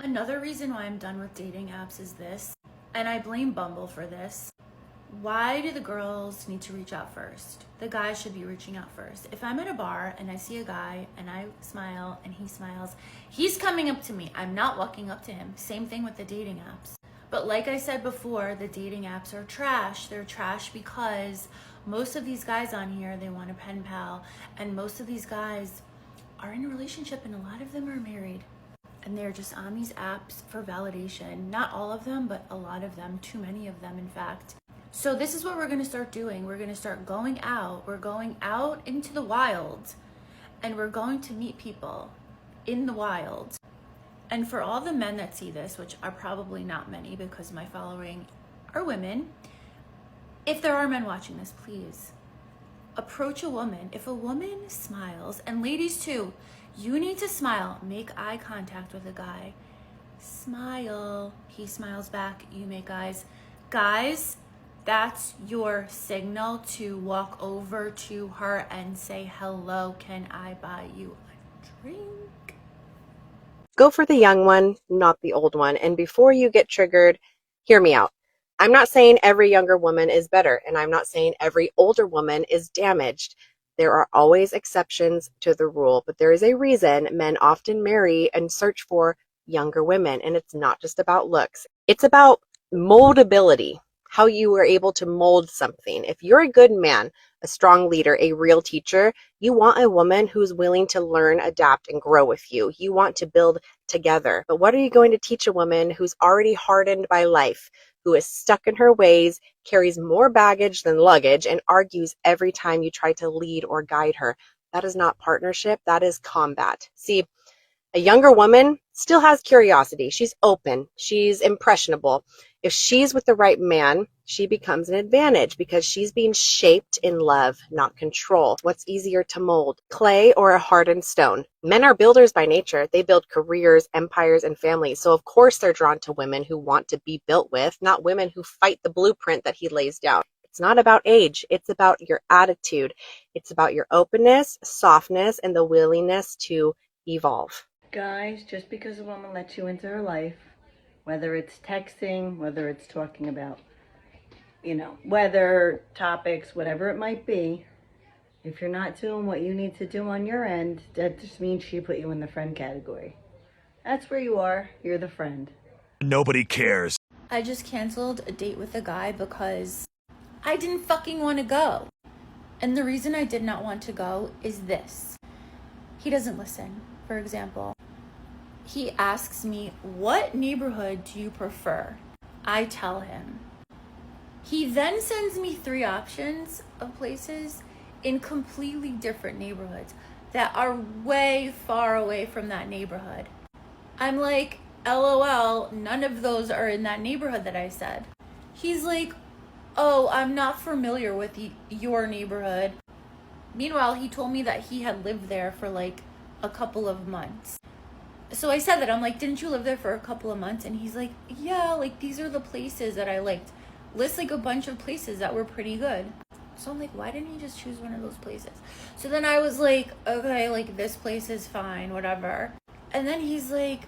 Another reason why I'm done with dating apps is this, and I blame Bumble for this. Why do the girls need to reach out first? The guys should be reaching out first. If I'm at a bar and I see a guy and I smile and he smiles, he's coming up to me. I'm not walking up to him. Same thing with the dating apps. But like I said before, the dating apps are trash. They're trash because most of these guys on here, they want a pen pal. And most of these guys are in a relationship and a lot of them are married. And they're just on these apps for validation. Not all of them, but a lot of them. Too many of them, in fact. So this is what we're going to start doing. We're going to start going out. We're going out into the wild. And we're going to meet people in the wild. And for all the men that see this, which are probably not many because my following are women, if there are men watching this, please approach a woman. If a woman smiles, and ladies too, you need to smile. Make eye contact with a guy. Smile. He smiles back. You make eyes. Guys, that's your signal to walk over to her and say, hello, can I buy you a drink? Go for the young one, not the old one. And before you get triggered, hear me out. I'm not saying every younger woman is better, and I'm not saying every older woman is damaged. There are always exceptions to the rule, but there is a reason men often marry and search for younger women, and it's not just about looks. It's about moldability, how you are able to mold something. If you're a good man, a strong leader, a real teacher, you want a woman who's willing to learn, adapt, and grow with you. You want to build together. But what are you going to teach a woman who's already hardened by life, who is stuck in her ways, carries more baggage than luggage, and argues every time you try to lead or guide her? That is not partnership. That is combat. See, a younger woman still has curiosity. She's open. She's impressionable. If she's with the right man, she becomes an advantage because she's being shaped in love, not control. What's easier to mold, clay or a hardened stone? Men are builders by nature. They build careers, empires, and families. So of course they're drawn to women who want to be built with, not women who fight the blueprint that he lays down. It's not about age. It's about your attitude. It's about your openness, softness, and the willingness to evolve. Guys, just because a woman lets you into her life, whether it's texting, whether it's talking about, weather, topics, whatever it might be, if you're not doing what you need to do on your end, that just means she put you in the friend category. That's where you are. You're the friend. Nobody cares. I just canceled a date with a guy because I didn't fucking want to go. And the reason I did not want to go is this. He doesn't listen. For example, he asks me, what neighborhood do you prefer? I tell him. He then sends me 3 options of places in completely different neighborhoods that are way far away from that neighborhood. I'm like, LOL, none of those are in that neighborhood that I said. He's like, oh, I'm not familiar with your neighborhood. Meanwhile, he told me that he had lived there for like a couple of months. So I said that, I'm like, didn't you live there for a couple of months? And he's like, yeah, like these are the places that I liked. List like a bunch of places that were pretty good. So I'm like, why didn't you just choose one of those places? So then I was like, okay, like this place is fine, whatever. And then he's like,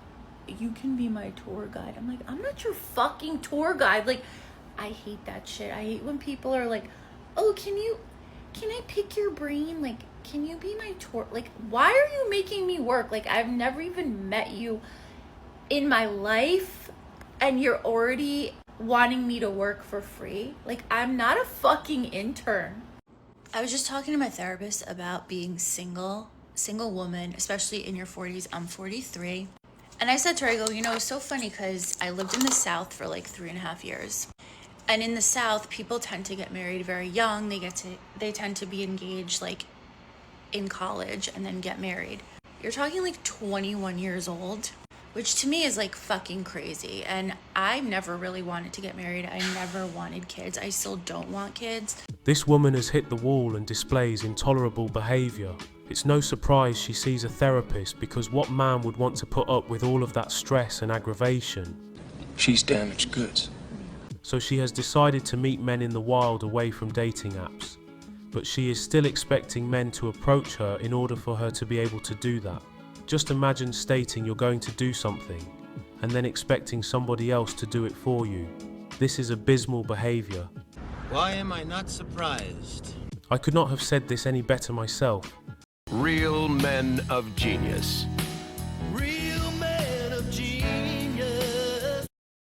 you can be my tour guide. I'm like, I'm not your fucking tour guide. Like, I hate that shit. I hate when people are like, oh, can I pick your brain? Like, can you be my tour? Like, why are you making me work? Like, I've never even met you in my life and you're already wanting me to work for free. Like, I'm not a fucking intern. I was just talking to my therapist about being single woman, especially in your 40s. I'm 43. And I said to her, I go, it's so funny because I lived in the South for like 3.5 years. And in the South, people tend to get married very young. They tend to be engaged like in college and then get married. You're talking like 21 years old, which to me is like fucking crazy. And I never really wanted to get married. I never wanted kids. I still don't want kids. This woman has hit the wall and displays intolerable behaviour. It's no surprise she sees a therapist, because what man would want to put up with all of that stress and aggravation? She's damaged goods. So she has decided to meet men in the wild away from dating apps. But she is still expecting men to approach her in order for her to be able to do that. Just imagine stating you're going to do something and then expecting somebody else to do it for you. This is abysmal behaviour. Why am I not surprised? I could not have said this any better myself. Real men of genius. Real